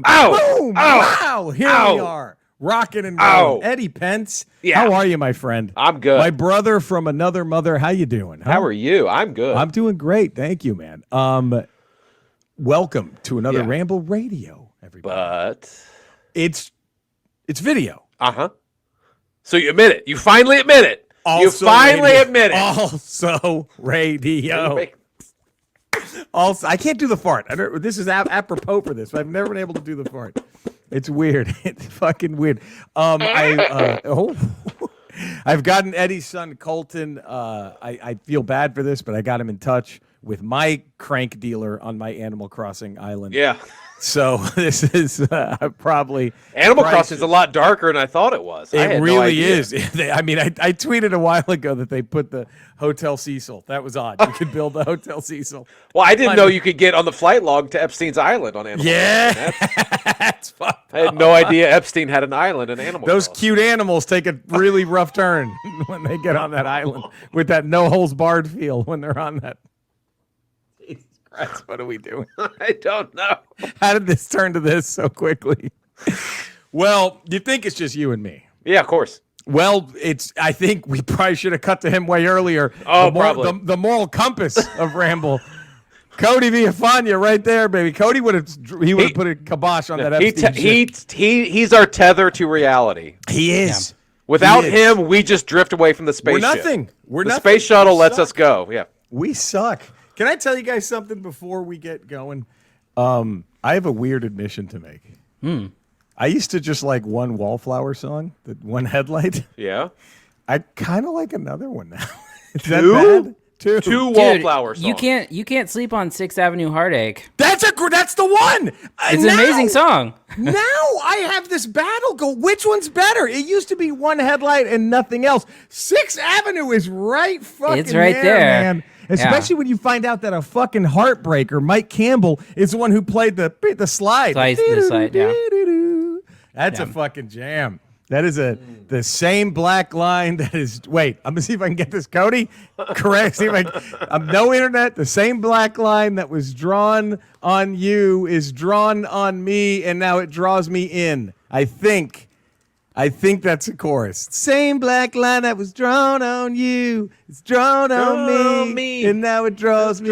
boom, boom, wow. Here we are, rocking and rolling. Eddie Pence, how are you, my friend? I'm good. My brother from another mother, how you doing? How are you? I'm good. I'm doing great, thank you, man. Welcome to another Ramble Radio, everybody. But it's video. So you admit it. You finally admit it. Also you finally radio. admit it. Also radio. Also, I can't do the fart. This is apropos for this. But I've never been able to do the fart. It's weird. It's fucking weird. I've gotten Eddie's son Colton. I feel bad for this, but I got him in touch with my crank dealer on my Animal Crossing island. Yeah. So this is probably Animal Crossing is a lot darker than I thought it was. It really is. I mean, I tweeted a while ago that they put the Hotel Cecil. That was odd. You could build the Hotel Cecil. Well, I didn't know you could get on the flight log to Epstein's Island on Animal Crossing. That's fucked I had no idea Epstein had an island in Animal Those Crossing. cute animals take a really rough turn when they get on that island with that no holds barred feel when they're on that. Jesus Christ, what are we doing? I don't know. How did this turn to this so quickly? Well, you think it's just you and me. Yeah, of course. Well, I think we probably should have cut to him way earlier. Oh, probably. The moral compass of Ramble. Cody Villafana right there, baby. Cody would have put a kibosh on that Epstein shit. He's our tether to reality. He is. Yeah. Without him, we just drift away from the spaceship. We're nothing. The space shuttle lets us go. Yeah. We suck. Can I tell you guys something before we get going? I have a weird admission to make. I used to just like one Wallflower song, the one headlight. Yeah. I kind of like another one now. Is Two? that bad? Two Wallflower songs. You can't sleep on 6th Avenue Heartache. That's the one. It's an amazing song. Now I have this battle go. Which one's better? It used to be one headlight and nothing else. 6th Avenue is right fucking It's right there, man. Especially when you find out that a fucking heartbreaker, Mike Campbell, is the one who played the slide. The slide, yeah. That's a fucking jam. That is the same black line that is. Wait, I'm gonna see if I can get this, Cody. Correct. See if I'm no internet. The same black line that was drawn on you is drawn on me, and now it draws me in. I think that's a chorus. Same black line that was drawn on you. It's drawn on me, and now it draws me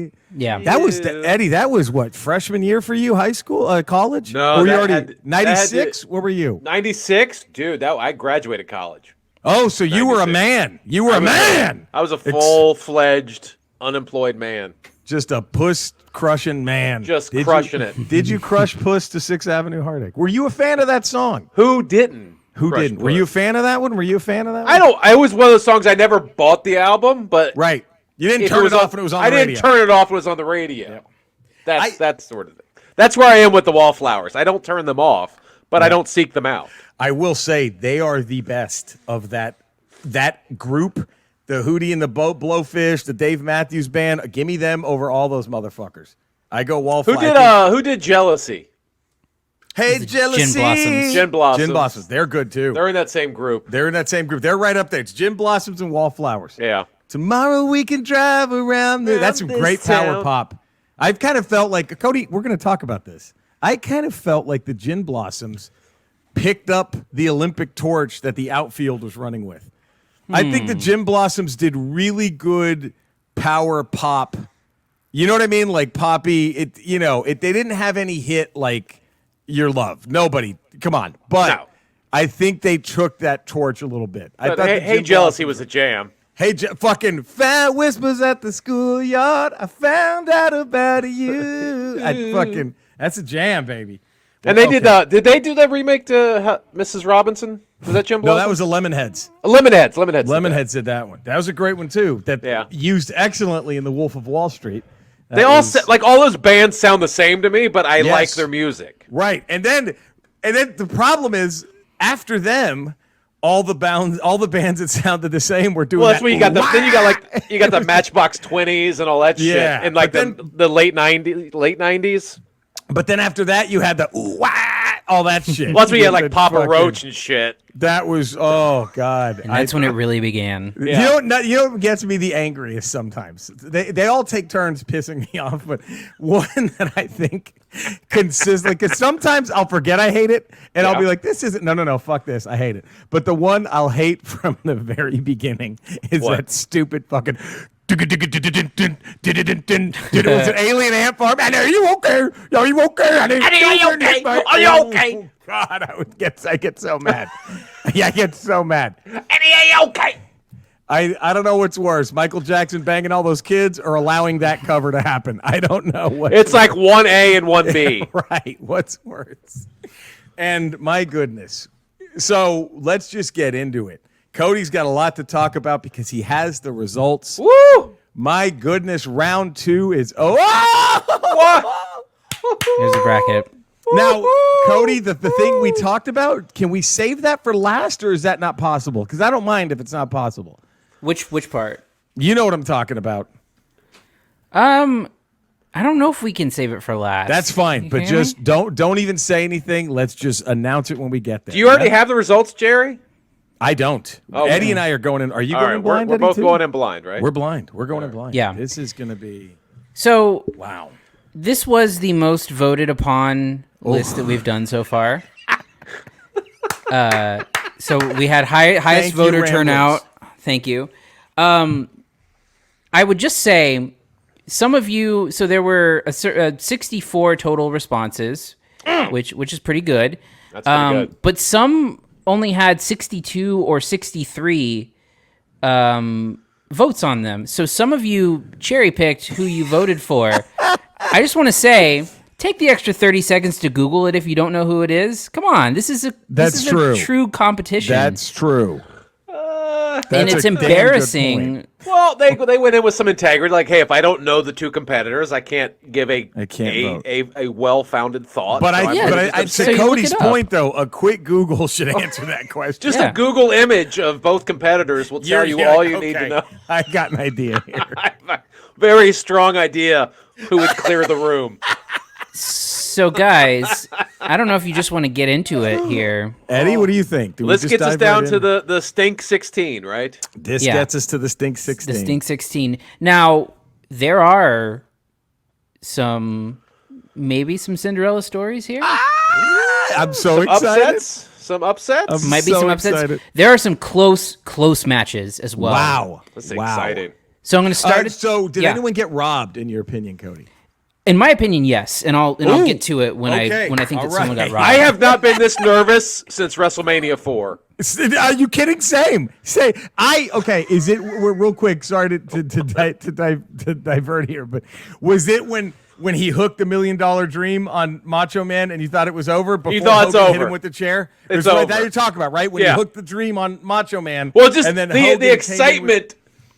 in. Yeah, that was Eddie. That was what, freshman year for you, high school, college? No, or were you already 96. Where were you? 96, dude. I graduated college. Oh, so you were a man. You were a man. I was a full-fledged unemployed man. Just a puss crushing man. Just crushing it. Did you crush puss to 6th Avenue Heartache? Were you a fan of that song? Who didn't? Who didn't? Puss? Were you a fan of that one? One? I was one of those songs I never bought the album, but right. You didn't turn it off when it was on the radio. I didn't turn it off when it was on the radio. Yep. That's sort of it. That's where I am with the Wallflowers. I don't turn them off, but I don't seek them out. I will say they are the best of that group. The Hootie and the Blowfish, the Dave Matthews Band. Give me them over all those motherfuckers. I go Wallflower. Who did Jealousy? Hey, Jealousy. Gin Blossoms. Gin Blossoms. They're good too. They're in that same group. They're right up there. It's Gin Blossoms and Wallflowers. Yeah. Tomorrow we can drive around there. That's some great power pop. I've kind of felt like, Cody, we're going to talk about this. I kind of felt like the Gin Blossoms picked up the Olympic torch that the outfield was running with. I think the Gin Blossoms did really good power pop. You know what I mean? Like poppy. They didn't have any hit like Your Love. Nobody. Come on. But no. I think they took that torch a little bit. I thought Hey Jealousy was a jam. Hey, fucking found whispers at the schoolyard. I found out about you. That's a jam, baby. And they did they do that remake to Mrs. Robinson? Was that Jim Blossom? No, that was the Lemonheads. Lemonheads did that one. That was a great one too. That used excellently in The Wolf of Wall Street. They all all those bands sound the same to me, but I like their music. Right, and then the problem is after them. All the bands that sounded the same were doing. Well, that's when you got you got the Matchbox 20s and all that shit in like the late 90s. But then after that, you had the all that shit. Once we had like The Papa fucking- Roach and shit. That was, oh God. And that's when it really began. Yeah. You know what gets me the angriest sometimes? They all take turns pissing me off, but one that I think consistently, because sometimes I'll forget I hate it, and I'll be like, this isn't, no, fuck this, I hate it. But the one I'll hate from the very beginning is What? that stupid fucking... It was an alien ant farm. And are you okay? Are you okay? Are you okay? Are you okay? Oh, God, I get so mad. Yeah, I get so mad. Are you okay? I don't know what's worse, Michael Jackson banging all those kids or allowing that cover to happen. I don't know what. It's like 1A and 1B. Right. What's worse? And my goodness. So let's just get into it. Cody's got a lot to talk about because he has the results. Woo! My goodness, round 2 is What? Here's the bracket. Now, Cody, the thing we talked about, can we save that for last, or is that not possible? Because I don't mind if it's not possible. Which part? You know what I'm talking about. I don't know if we can save it for last. That's fine, but hear just me? don't even say anything. Let's just announce it when we get there. Do you already have the results, Jerry? I don't. Oh, Eddie and I are going in. Are you All going right, in blind? we're Eddie, both too? going in blind, right? We're blind. We're going in blind. Yeah. This is going to be So wow. this was the most voted upon list that we've done so far. So we had highest Thank you, voter Ramblers. turnout. Thank you. I would just say some of you. So there were 64 total responses, which is pretty good. That's pretty good. But some only had 62 or 63 votes on them. So some of you cherry picked who you voted for. I just want to say, take the extra 30 seconds to Google it if you don't know who it is. Come on, this is a true. true competition. That's true. and That's it's a damn good embarrassing. point. Well, they went in with some integrity. Like, hey, if I don't know the two competitors, I can't give a well-founded thought. But So I'm gonna I just So to you look Cody's it up. point though, a quick Google should answer that question. Just Yeah. a Google image of both competitors will tell you all you need to know. I got an idea here. I have a very strong idea who would clear the room. So, guys, I don't know if you just want to get into it here. Eddie, what do you think? Do we Let's just get us dive down right to in? the Stink 16, right? This Yeah. gets us to the Stink 16. The Stink 16. Now, there are maybe some Cinderella stories here. I'm so excited. Upsets? Some upsets? I'm Might be so some upsets. excited. There are some close wow as well. Wow. That's wow. exciting. So I'm going to start. So did yeah. anyone get robbed in your opinion, Cody? In my opinion, yes, and I'll Ooh. get to it when Okay. I think that All someone got right. robbed. I have not been this nervous since WrestleMania 4. Are you kidding? Same. Okay. Is it? We're real quick. Sorry to divert here, but was it when he hooked the $1 million dream on Macho Man and you thought it was over before thought it's Hogan hit over. him with the chair? It's What over. that you're talking about, right? When Yeah. you hooked the dream on Macho Man. Well, just and then the Hogan came in excitement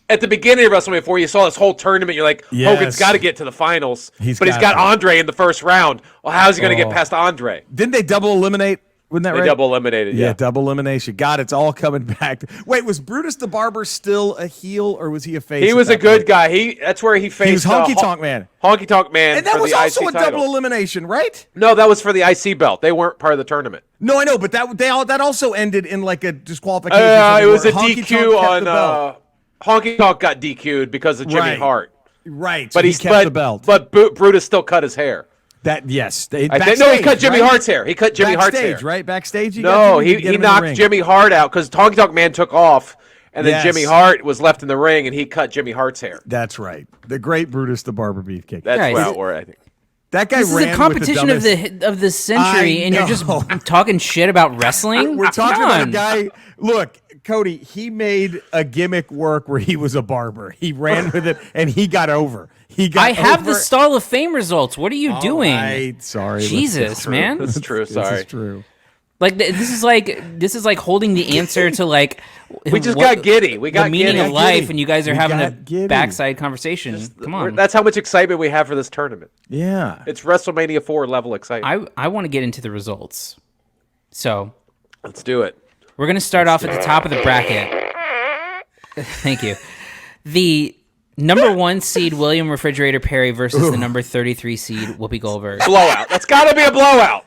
at the beginning of WrestleMania 4, you saw this whole tournament. You're like, Yes. Hogan's got to get to the finals. He's but he's got got to. Andre in the first round. Well, how's he going to get past Andre? Didn't they double eliminate? Wasn't that They right? double eliminated, Yeah, yeah. double elimination. God, it's all coming back. Wait, was Brutus the Barber still a heel or was he a face? He at was a that good point? guy. That's where he faced He was Honky Tonk Man. Honky Tonk Man And that for was the also IC a title. double elimination, right? No, that was for the IC belt. They weren't part of the tournament. No, I know, but that also ended in like a disqualification. It was a where Honky Tonk DQ kept on the belt. Honky Tonk got DQ'd because of Jimmy Right. Hart. Right, But so he he's kept the belt. But Brutus still cut his hair. That yes, I think, no, he cut Jimmy right? Hart's hair. He cut Jimmy Hart's hair. Backstage, right? Backstage. No, he knocked Jimmy Hart out because Honky Tonk Man took off, and then Yes. Jimmy Hart was left in the ring, and he cut Jimmy Hart's hair. That's right. The great Brutus the Barber Beefcake. That's Guys, where I think. That guy This is ran a competition with the dumbest. of the century, I and you're just know. talking shit about wrestling. We're talking Come about a on. guy. Look, Cody, he made a gimmick work where he was a barber. He ran with it, and he got over. I have over. the Stall of Fame results. What are you doing? Right, sorry. Jesus, man. That's true. This Sorry. is true. Like this is like holding the answer to like We just got giddy. We got the meaning giddy. of life, Giddy. and you guys are We having a got giddy. backside conversation. Come on, That's how much excitement we have for this tournament. Yeah. It's WrestleMania 4 level excitement. I want to get into the results. So Let's do it. we're gonna start off at the top of the bracket. Thank you. The number 1 seed William Refrigerator Perry versus the number 33 seed Whoopi Goldberg. Blowout. That's got to be a blowout.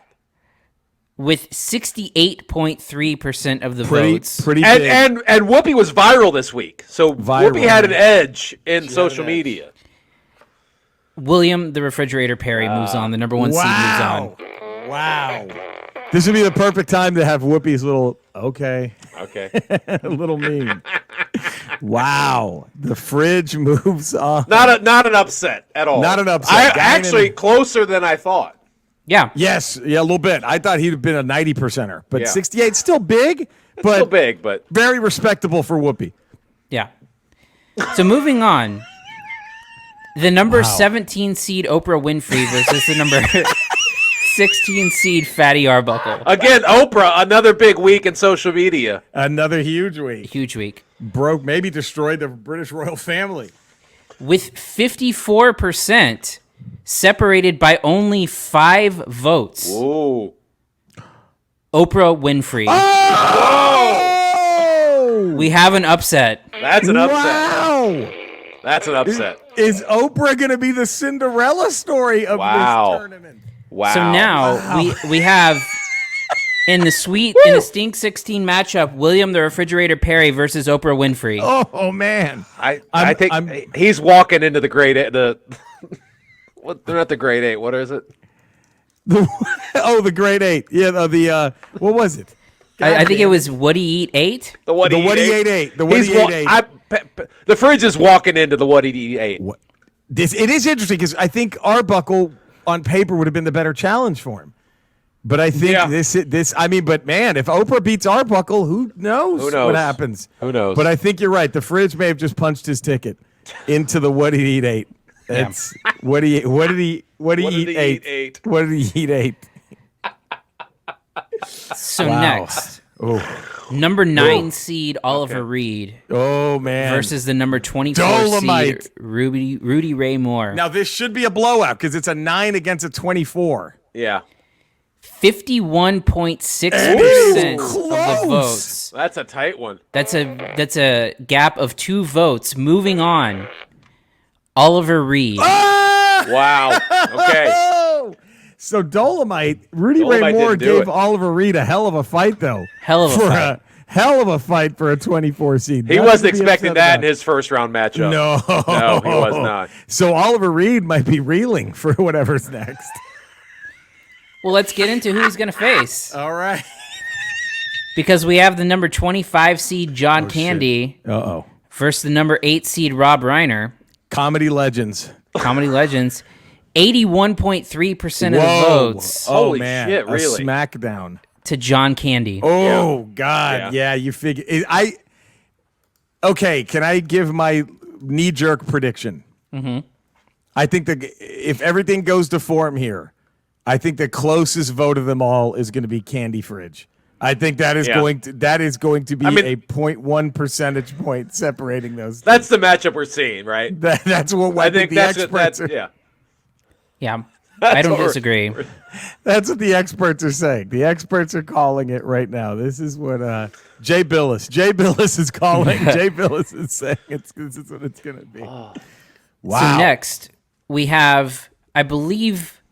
with 68.3% of the votes. Pretty big. And Whoopi was viral this week, so Whoopi had an edge in social media. William the Refrigerator Perry moves on. The number 1 seed moves on. Wow. This would be the perfect time to have Whoopi's little, Okay. a little meme. Wow. The fridge moves on. Not an upset at all. Not an upset. Actually, closer than I thought. Yeah. Yes, a little bit. I thought he'd have been a 90%er, but Yeah. 68 still big, but Still big, but very respectable for Whoopi. Yeah. So moving on. The number 17 seed Oprah Winfrey versus the number 16 seed Fatty Arbuckle. again, Oprah, another big week in social media. Another huge week. Huge week. Broke, maybe destroyed the British royal family. With 54% separated by only 5 votes. Ooh. Oprah Winfrey. Oh! We have an upset. That's an upset. Wow! That's an upset. Is Oprah going to be the Cinderella story of Wow. this tournament? Wow. So now we have in the Stink 16 matchup, William the Refrigerator Perry versus Oprah Winfrey. Oh man. I think he's walking into the grade eight. They're not the grade 8. What is it? The grade 8. Yeah, what was it? I think it was Would He Eat 8? The What The He What He Ate Ate 8. The What He Ate 8. The fridge is walking into the What He Eat 8. It is interesting because I think Arbuckle on paper would have been the better challenge for him. But I think but man, if Oprah beats Arbuckle, who knows what happens? Who knows? But I think you're right. The fridge may have just punched his ticket into the What Did He Eat 8. It's what did he eat 8? What did he eat 8? So next, number 9 seed Oliver Reed Oh man. versus the number 24 Dolomite. seed Rudy Ray Moore. Now this should be a blowout because it's a 9 against a 24. Yeah. 51.6% of Close. the votes. That's a tight one. That's a gap of 2 votes. Moving on, Oliver Reed. Wow. Okay. Oh! So Dolomite, Rudy Ray Dolomite Moore didn't do gave it. Oliver Reed a hell of a fight, though. Hell of a fight. Hell of a fight for a 24 seed. He Nothing wasn't to be expecting upset that about. in his first round matchup. No, he was not. So Oliver Reed might be reeling for whatever's next. Well, let's get into who he's going to face. All right. Because we have the number 25 seed John Candy versus the number 8 seed Rob Reiner. Comedy legends. Comedy Legends. 81.3% of the votes Oh Holy man, shit, really? A smackdown. to John Candy. Oh God, yeah. You figure Okay, can I give my knee-jerk prediction? Mm-hmm. I think that if everything goes to form here, I think the closest vote of them all is going to be Candy Fridge. I think that is going to be a 0.1 percentage point separating those. That's the matchup we're seeing, right? That's what I think the experts are. Yeah, I don't disagree. That's what the experts are saying. The experts are calling it right now. This is what Jay Billis is calling. Jay Billis is saying this is what it's going to be. Wow. So next we have, I believe,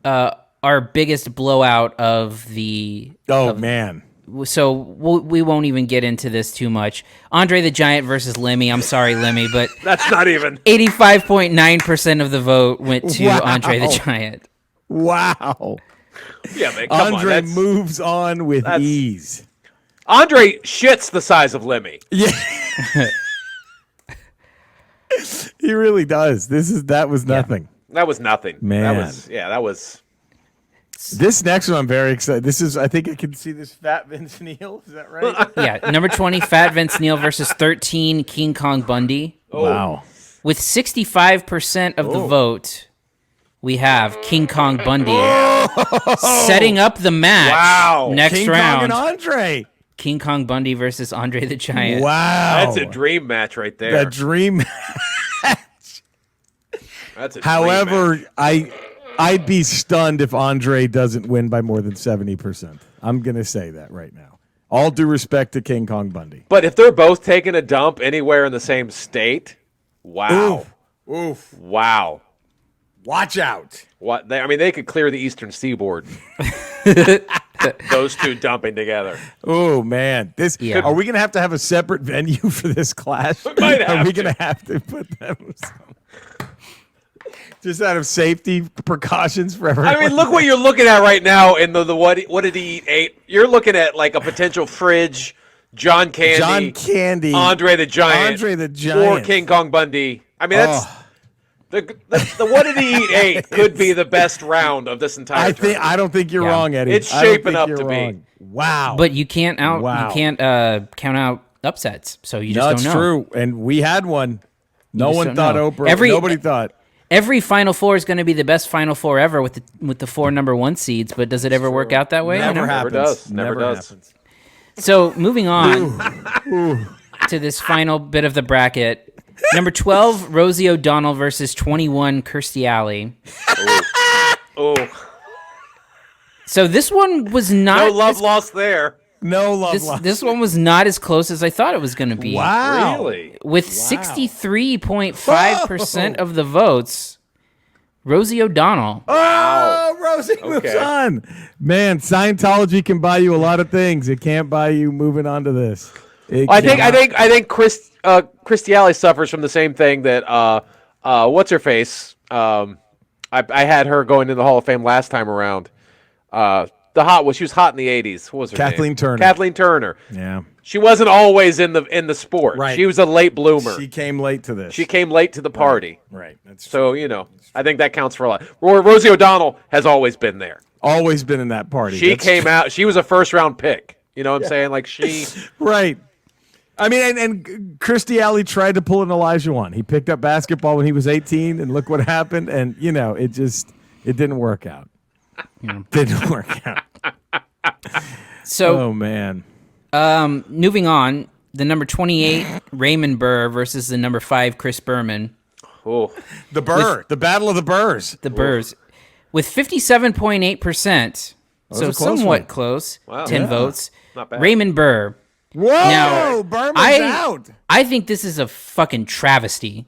our biggest blowout of the. Man. So we won't even get into this too much. Andre the Giant versus Lemmy. I'm sorry, Lemmy, but That's not even. 85.9% of the vote went to Andre the Giant. Wow. Yeah, man, come Andre on. moves on with ease. Andre shits the size of Lemmy. Yeah. He really does. That was nothing. That was nothing. Man. That was. This next one I'm very excited. I think I can see this Fat Vince Neil. Is that right? Yeah, number 20, Fat Vince Neil versus 13, King Kong Bundy. Wow. With 65% of the vote, we have King Kong Bundy setting up the match. Wow. Next King round, Kong and Andre. King Kong Bundy versus Andre the Giant. Wow. That's a dream match right there. The dream. That's a However, dream match. I'd be stunned if Andre doesn't win by more than 70%. I'm going to say that right now. All due respect to King Kong Bundy. But if they're both taking a dump anywhere in the same state, wow. Oof. Wow. Watch out. They could clear the eastern seaboard. Those two dumping together. Oh man, Yeah. Are we gonna have to have a separate venue for this clash? might Are have we to. gonna have to put them just out of safety precautions for everyone? I mean, look what you're looking at right now in the what did he eat 8? You're looking at like a potential fridge, John Candy, Andre the Giant, or King Kong Bundy. I mean, that's the what did he eat 8 could be the best round of this entire tournament. I don't think you're wrong, Eddie. It's I don't shaping think up you're to be. wrong. Wow. But you can't count out upsets, so you just No, don't know. it's true. And we had one. No just one don't thought know. Oprah. Nobody thought. Every Final Four is going to be the best Final Four ever with the 4 number 1 seeds, but does it ever work out that way? Never No. happens. Never does. happens. So moving on to this final bit of the bracket. Number 12, Rosie O'Donnell versus 21, Kirstie Alley. Oh, So this one was not no love lost there. No love lost. this one was not as close as I thought it was going to be. Wow. Really? With 63.5% of the votes, Rosie O'Donnell. Oh, Rosie moves on. Man, Scientology can buy you a lot of things. It can't buy you moving on to this. I think Kirstie Alley suffers from the same thing that what's her face? I had her going in the Hall of Fame last time around. She was hot in the 80s. What was her Kathleen name? Turner. Kathleen Turner. Yeah. She wasn't always in the sport. Right. She was a late bloomer. She came late to this. She came late to the party. Right. That's So, I think that counts for a lot. Rosie O'Donnell has always been there. always been in that party. She came out. She was a first-round pick. You know what I'm saying? Like, she... Right. I mean, and Kirstie Alley tried to pull an Elijah one. He picked up basketball when he was 18, and look what happened. And, it didn't work out. Didn't work out. So, Oh, man. moving on, the number 28, Raymond Burr versus the number 5, Chris Berman. Oh, The Battle of the Burrs. The Burrs. With 57.8%, so a close somewhat one. close, Wow. 10 Yeah. votes. Not bad. Raymond Burr. Whoa, Now, Berman's out. I think this is a fucking travesty.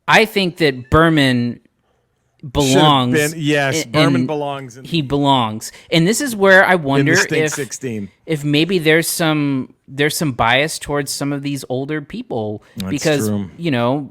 I think that Berman belongs. Berman belongs He belongs, and this is where I in wonder the Stink if 16. if maybe there's some bias towards some of these older people because true.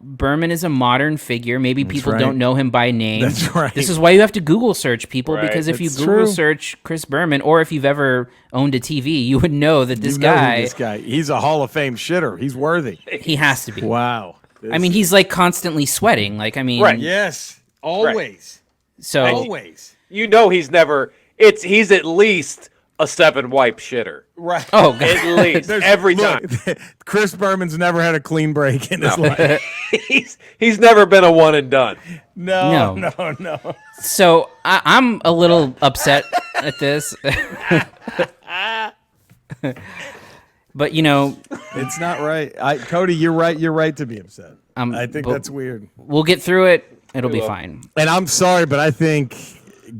Berman is a modern figure. Maybe people right. don't know him by name. That's right. This is why you have to Google search people, Right. because if you That's Google true. search Chris Berman, or if you've ever owned a TV, you would know that this You know who guy, this guy. He's a Hall of Fame shitter. He's worthy. he has to be. Wow. I mean, he's like constantly sweating. Like, I mean, Right. Yes. Always. so Always. he's never... He's at least a 7-wipe shitter. Right. oh god, At least. Every time. Chris Berman's never had a clean break in his life. He's never been a one and done. No. so I'm a little upset at this. But It's not right. Cody, you're right. You're right to be upset. I think but- that's weird. we'll get through it. It'll be fine. And I'm sorry, but I think,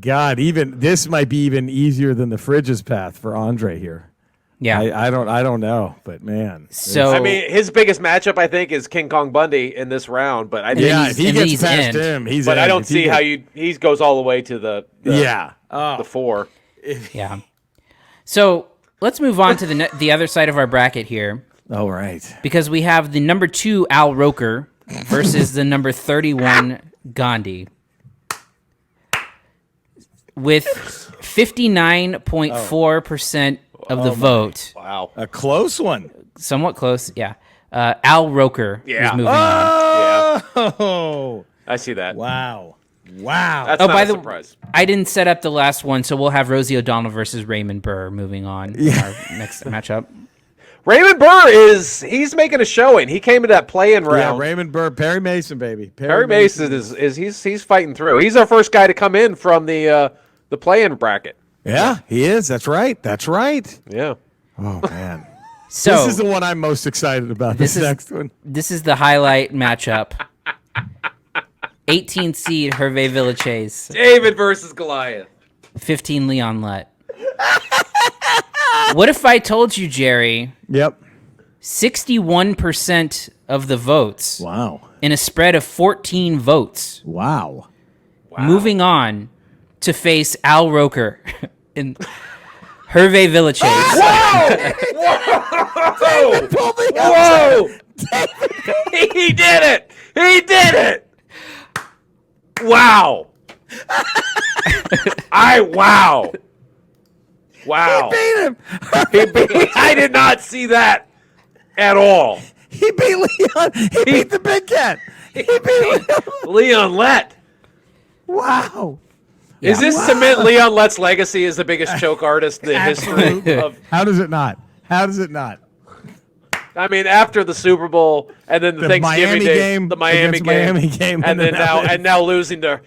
God, even this might be even easier than the fridges path for Andre here. Yeah. I don't know, but man. So I mean, his biggest matchup, I think, is King Kong Bundy in this round. But I think Yeah, he's- if he and then gets he's past in. him, he's But in. I don't If he see how gets- he goes all the way to the the 4. yeah. So let's move on to the other side of our bracket here, All right. because we have the number 2 Al Roker versus the number 31 Gandhi. With 59.4% of the vote, Wow. A close one. somewhat close, yeah. Al Roker Yeah. is moving on. Oh, I see that. wow. That's Oh, not by a the surprise. I didn't set up the last one, so we'll have Rosie O'Donnell versus Raymond Burr moving on in our next matchup. Raymond Burr he's making a showing. He came to that play-in round. Yeah, Raymond Burr, Perry Mason, baby. Perry Mason is he's fighting through. He's our first guy to come in from the play-in bracket. Yeah, he is. That's right. Yeah. Oh man. So This is the one I'm most excited about. This is- next one. this is the highlight matchup. 18 seed Hervé Villechaize, David versus Goliath. 15 Leon Lett. What if I told you, Jerry, Yep. 61% of the votes Wow. in a spread of 14 votes, moving on to face Al Roker in Hervé Villechase. Whoa! He did it! He did it! Wow! Wow! Wow! He beat him. I did not see that at all. He beat Leon. He beat the big cat. He beat Leon Lett. Wow. Is this cement Leon Lett's legacy as the biggest choke artist in the history of? How does it not? How does it not? I mean, after the Super Bowl and then the Thanksgiving Miami day, game, the Miami game, and then now losing to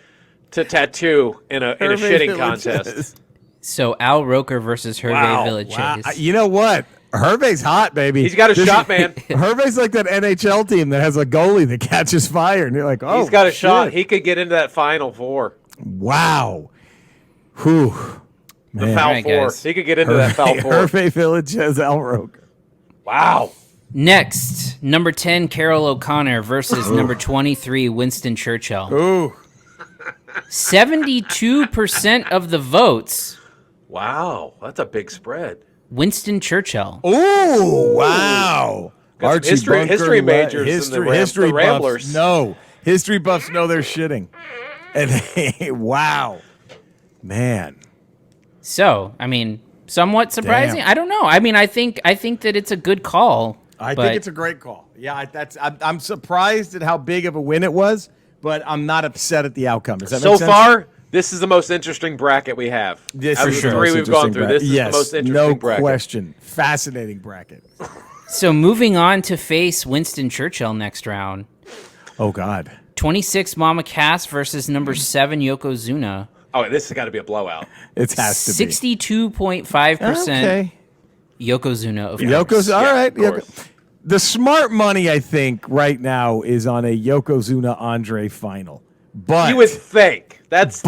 Tattoo in a shitting contest. So Al Roker versus Hervé Villechase. Wow. You know what? Hervé's hot, baby. He's got a shot, man. Hervé's like that NHL team that has a goalie that catches fire, and you're like, oh, he's got a shit. shot. He could get into that Final Four. Wow. Whew. The Foul right, Four. guys. He could get into that Foul Four. Hervé Villechase, Al Roker. Wow. Next, number 10, Carol O'Connor versus number 23, Winston Churchill. Ooh. 72% of the votes, Wow. That's a big spread. Winston Churchill. Ooh. Wow. Got some history majors in the history Ramblers. buffs. No. History buffs know they're shitting. And wow. Man. So, I mean, somewhat surprising. Damn. I don't know. I mean, I think that it's a good call. I think it's a great call. Yeah, I'm surprised at how big of a win it was, but I'm not upset at the outcome. Does that So make sense? far, this is the most interesting bracket we have. This Out is of the the three most we've gone interesting through, bracket. this is the most interesting no bracket. question. Fascinating bracket. So moving on to face Winston Churchill next round. Oh, God. 26 Mama Cass versus number 7 Yokozuna. Oh, this has got to be a blowout. It has to be. 62.5% Okay. Yokozuna, of course. Yoko's all right. of course. The smart money, I think, right now is on a Yokozuna Andre final. But You would think. That's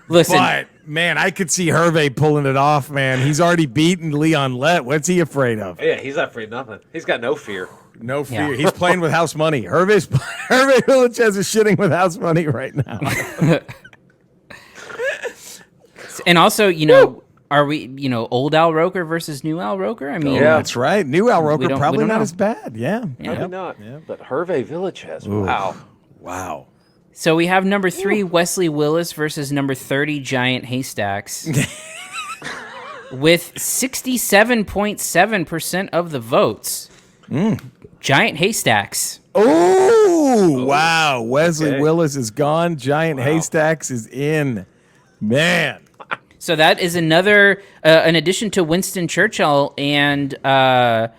Listen, but man, I could see Hervé pulling it off. Man, he's already beaten Leon Lett. What's he afraid of? yeah, he's not afraid of nothing. He's got no fear. No fear. Yeah. He's playing with house money. Hervé Villechase is shitting with house money right now. and also, are we, old Al Roker versus new Al Roker? I mean, Yeah. That's right. New Al Roker we probably don't not know. as bad. Yeah. Probably Yep. not. But Hervé Villechase, wow. Wow. So we have number 3, Wesley Willis versus number 30, Giant Haystacks. With 67.7% of the votes. Giant Haystacks. Oh, wow. Wesley okay. Willis is gone. Giant Haystacks is in. Man. So that is another, in addition to Winston Churchill and John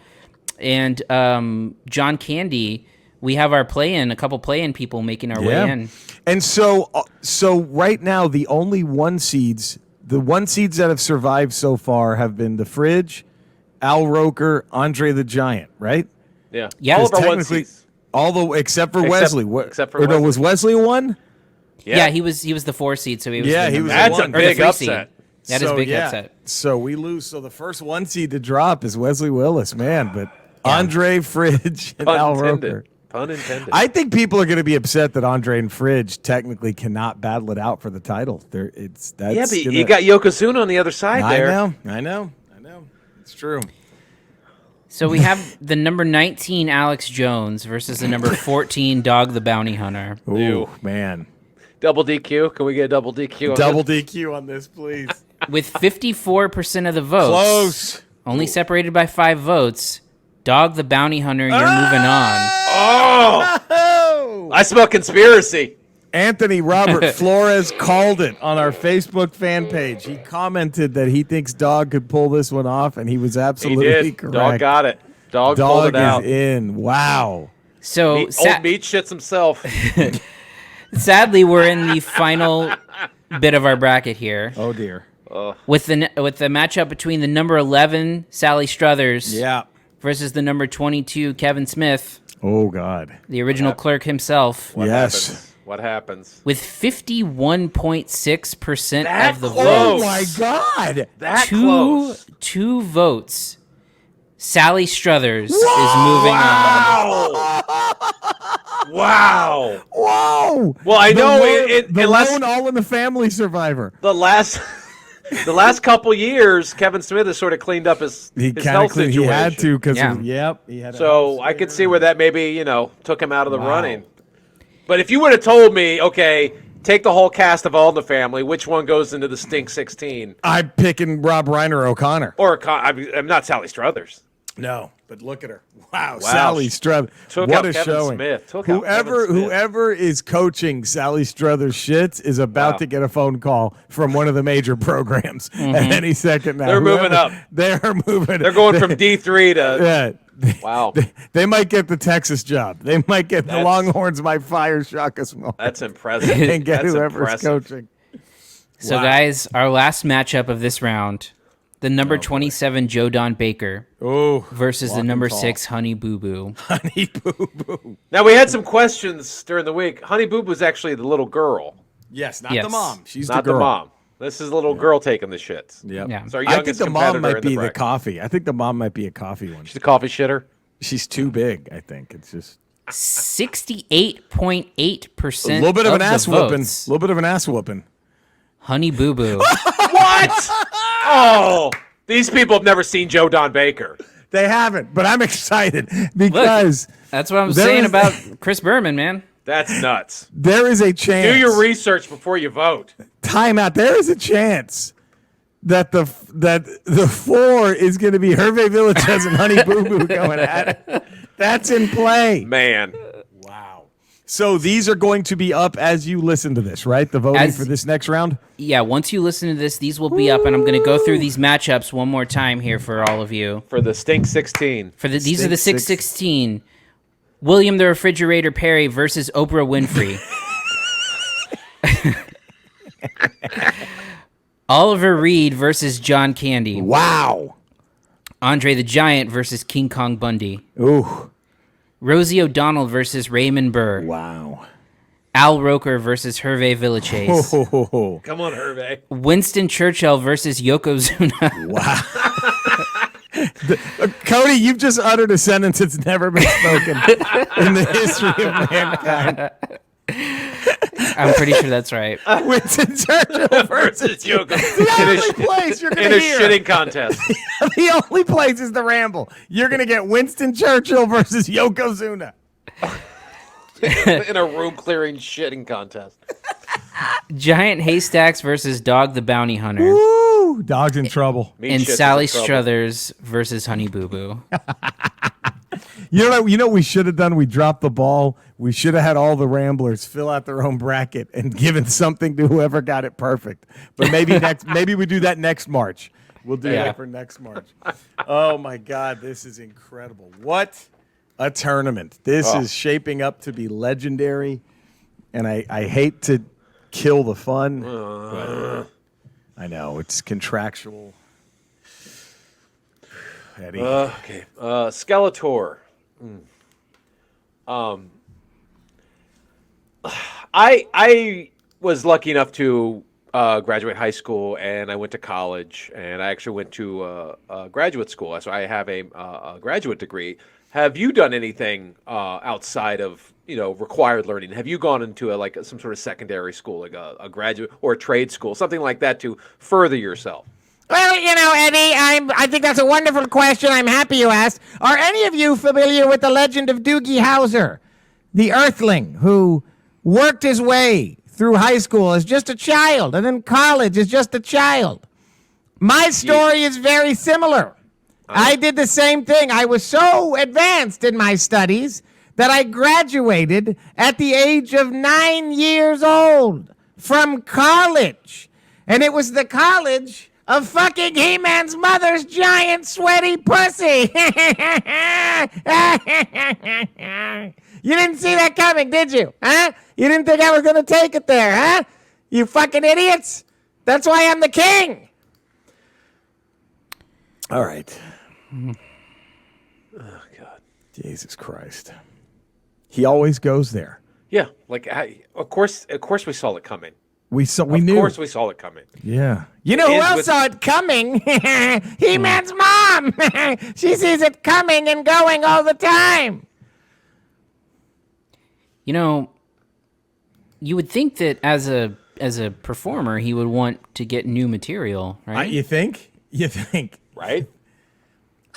Candy, we have our play-in, a couple play-in people making our way in. And so right now, the only one seeds that have survived so far have been the Fridge, Al Roker, Andre the Giant, right? Yeah. Yeah. All of our one Technically, seeds. except for Wesley. except for or no, Wesley. was Wesley one? Yeah, he was the 4 seed, so he was. Yeah, the he number was That's the a one. or the big 3 seed. upset. That is a big yeah. upset. So we lose. So the first one seed to drop is Wesley Willis, man. But Andre, Fridge, and Al Roker. Pun intended. I think people are going to be upset that Andre and Fridge technically cannot battle it out for the title. You got Yokozuna on the other side there. I know. It's true. So we have the number 19 Alex Jones versus the number 14 Dog the Bounty Hunter. Ooh, man. Double DQ. Can we get a double DQ? Double DQ on this, please. With 54% of the votes. Close. Only separated by 5 votes. Dog the Bounty Hunter, you're moving on. Oh! I smell conspiracy. Anthony Robert Flores called it on our Facebook fan page. He commented that he thinks Dog could pull this one off, and he was He absolutely did. correct. Dog got it. Dog pulled it out. is in. Wow. So Old Meat shits himself. sadly, we're in the final bit of our bracket here. Oh, dear. With the matchup between the number 11 Sally Struthers Yeah. versus the number 22 Kevin Smith, Oh, God. the original clerk himself, Yes. What happens? with 51.6% That of the close. Oh, votes. my God. That close. Two votes. Sally Struthers is moving on. Wow. Whoa. Well, I know the unless lone All in the Family survivor. the last The last couple years, Kevin Smith has sort of cleaned up his health situation. He had to because he had. So I could see where that maybe took him out of the running. But if you would have told me, okay, take the whole cast of All in the Family, which one goes into the Stink 16? I'm picking Rob Reiner O'Connor. I'm not Sally Struthers. No, but look at her. Wow. Sally Struthers. What a Kevin showing. Smith. Whoever is coaching Sally Struthers shits is about to get a phone call from one of the major programs at any second now. They're moving up. They're moving. They're going from D3 to wow. They might get the Texas job. They might get the Longhorns might fire Shaka Small. That's impressive. And get whoever's coaching. So, guys, our last matchup of this round, the number 27 Joe Don Baker versus the number 6 Honey Boo Boo. Honey Boo Boo. Now, we had some questions during the week. Honey Boo Boo is actually the little girl. Yes, not the mom. She's not the girl. The mom. This is a little girl taking the shits. Yep. Yeah. So I think the mom might be the coffee. I think the mom might be a coffee one. She's a coffee shitter. She's too big, I think. It's just 68.8%. A little bit of an ass whooping. A little bit of an ass whooping. Honey Boo Boo. What? Oh, these people have never seen Joe Don Baker. They haven't, but I'm excited because that's what I'm saying about Chris Berman, man. That's nuts. There is a chance. Do your research before you vote. Time out. There is a chance that the 4 is going to be Hervé Villachez and Honey Boo Boo going at it. That's in play. Man. Wow. So these are going to be up as you listen to this, right? The voting for this next round? Yeah, once you listen to this, these will be up, and I'm going to go through these matchups one more time here for all of you. For the Stink 16. These are the 6-16. William the Refrigerator Perry versus Oprah Winfrey. Oliver Reed versus John Candy. Wow. Andre the Giant versus King Kong Bundy. Ooh. Rosie O'Donnell versus Raymond Burr. Wow. Al Roker versus Hervé Villachez. Come on, Hervé. Winston Churchill versus Yokozuna. Wow. Cody, you've just uttered a sentence that's never been spoken in the history of mankind. I'm pretty sure that's right. Winston Churchill versus Yokozuna. The only place you're going to hear. In a shitting contest. The only place is the Ramble. You're going to get Winston Churchill versus Yokozuna. In a room-clearing shitting contest. Giant Haystacks versus Dog the Bounty Hunter. Woo! Dog's in trouble. And Sally Struthers versus Honey Boo Boo. You know what we should have done? We dropped the ball. We should have had all the Ramblers fill out their own bracket and given something to whoever got it perfect. But maybe we do that next March. We'll do that for next March. Oh my God, this is incredible. What a tournament. This is shaping up to be legendary. And I hate to kill the fun. But I know, it's contractual. Eddie. Okay. Skeletor. I was lucky enough to graduate high school, and I went to college, and I actually went to graduate school. So I have a graduate degree. Have you done anything outside of required learning? Have you gone into some sort of secondary school, like a graduate or a trade school, something like that, to further yourself? Well, Eddie, I think that's a wonderful question. I'm happy you asked. Are any of you familiar with the legend of Doogie Howser, the Earthling, who worked his way through high school as just a child and then college as just a child? My story is very similar. I did the same thing. I was so advanced in my studies that I graduated at the age of 9 years old from college. And it was the college of fucking He-Man's mother's giant sweaty pussy. You didn't see that coming, did you? Huh? You didn't think I was going to take it there, huh? You fucking idiots. That's why I'm the king. All right. Oh, God. Jesus Christ. He always goes there. Yeah, of course we saw it coming. We knew. Of course we saw it coming. Yeah. You know who else saw it coming? He-Man's mom. She sees it coming and going all the time. You would think that as a as a performer, he would want to get new material, right? You think? Right?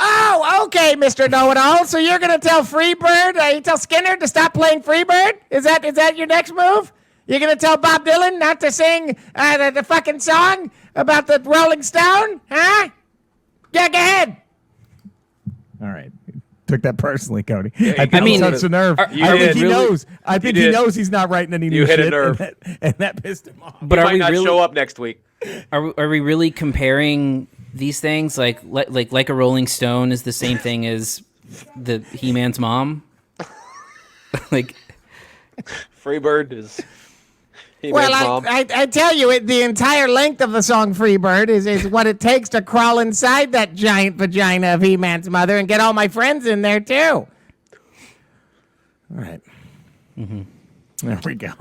Oh, okay, Mr. Know-It-All. So you're going to tell Freebird, you tell Skinner to stop playing Freebird? Is that your next move? You're going to tell Bob Dylan not to sing the fucking song about the Rolling Stone? Huh? Yeah, go ahead. All right. Took that personally, Cody. Yeah, I mean, touched a nerve. I think he knows. I think he knows he's not writing any new shit. You hit a nerve. And that pissed him off. But he are might we not really show up next week? Are we really comparing these things like a Rolling Stone is the same thing as the He-Man's mom? Like Freebird is He-Man's Well, mom. I tell you, the entire length of the song Freebird is what it takes to crawl inside that giant vagina of He-Man's mother and get all my friends in there, too. All right. There we go.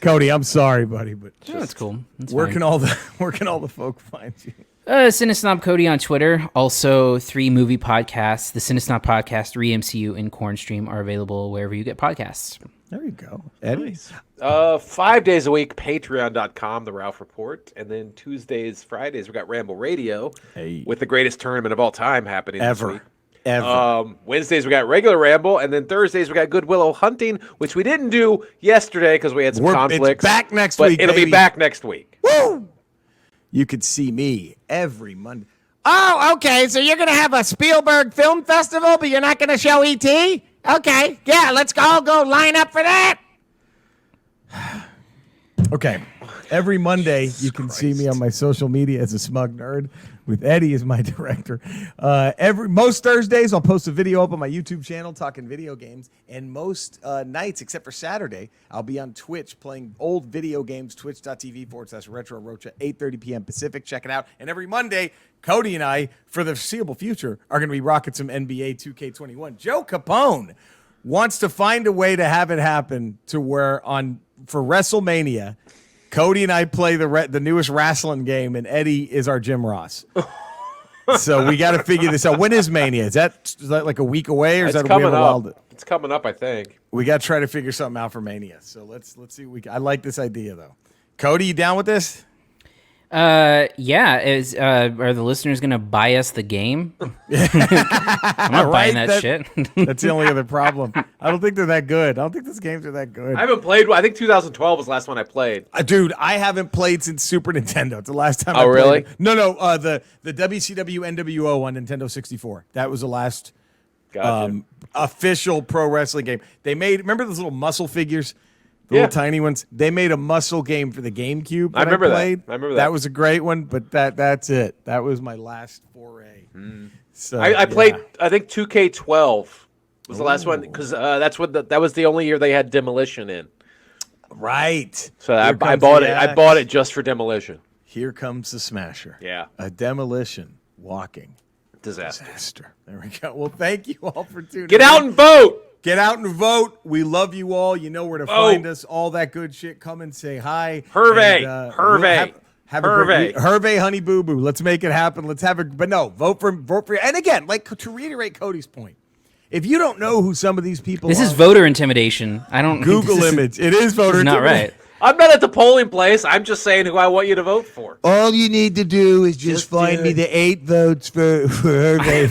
Cody, I'm sorry, buddy, but that's cool. That's where fine. can all the folk find you? Cinesnob Cody on Twitter. Also, 3 movie podcasts. The Cinesnob Podcast, Re-MCU, and Cornstream are available wherever you get podcasts. There you go. Eddie? 5 days a week, patreon.com, The Ralph Report. And then Tuesdays, Fridays, we got Ramble Radio with the greatest tournament of all time happening this week. Wednesdays, we got regular Ramble. And then Thursdays, we got Good Willow Hunting, which we didn't do yesterday because we had some conflicts. It's back next but week, it'll baby. be back next week. Woo! You could see me every Monday. Oh, okay, so you're going to have a Spielberg Film Festival, but you're not going to show E.T.? Okay, yeah, let's all go line up for that. Okay. Every Monday, you can see me on my social media as a smug nerd with Eddie as my director. Most Thursdays, I'll post a video up on my YouTube channel talking video games. And most nights, except for Saturday, I'll be on Twitch playing old video games, twitch.tv/Retro Rocha, 8:30 p.m. Pacific. Check it out. And every Monday, Cody and I, for the foreseeable future, are going to be rocking some NBA 2K21. Joe Capone wants to find a way to have it happen to where for WrestleMania, Cody and I play the newest wrestling game, and Eddie is our Jim Ross. So we got to figure this out. When is Mania? Is that like a week away, or is that coming a wild? It's coming up, I think. We got to try to figure something out for Mania. So let's see. I like this idea though. Cody, you down with this? Yeah. Are the listeners gonna buy us the game? I'm not buying that shit. That's the only other problem. I don't think they're that good. I don't think those games are that good. I haven't played. I think 2012 was the last one I played. Dude, I haven't played since Super Nintendo. It's the last time I played. Really? It. No. The WCW NWO on Nintendo 64. That was the last official pro wrestling game. They made, remember those little muscle figures? The little tiny ones. They made a muscle game for the GameCube. I remember that. I remember that. That was a great one, but that's it. That was my last foray. So I played. I think 2K12 was the last one because that was the only year they had Demolition in. Right. So I bought it. I bought it just for Demolition. Here comes the Smasher. Yeah. A demolition walking disaster. There we go. Well, thank you all for tuning in. Get out and vote. Get out and vote. We love you all. You know where to find us. All that good shit. Come and say hi. Hervey. Have a great Hervey, honey boo boo. Let's make it happen. Let's have it. But no, vote for. And again, like to reiterate Cody's point, if you don't know who some of these people this are, is voter intimidation. I don't Google image. It is voter not intimidation. right. I'm not at the polling place. I'm just saying who I want you to vote for. All you need to do is just find me the 8 votes for Hervey.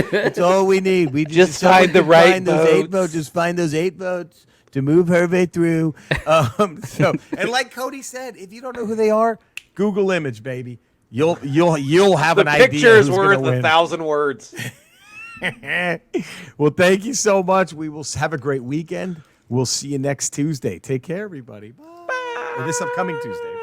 That's all we need. We just find the right those 8 votes. Just find those 8 votes to move Hervey through. And like Cody said, if you don't know who they are, Google image, baby. You'll have an idea. The picture is who's worth gonna win. 1,000 words. Well, thank you so much. We will have a great weekend. We'll see you next Tuesday. Take care, everybody. Bye. Or this upcoming Tuesday.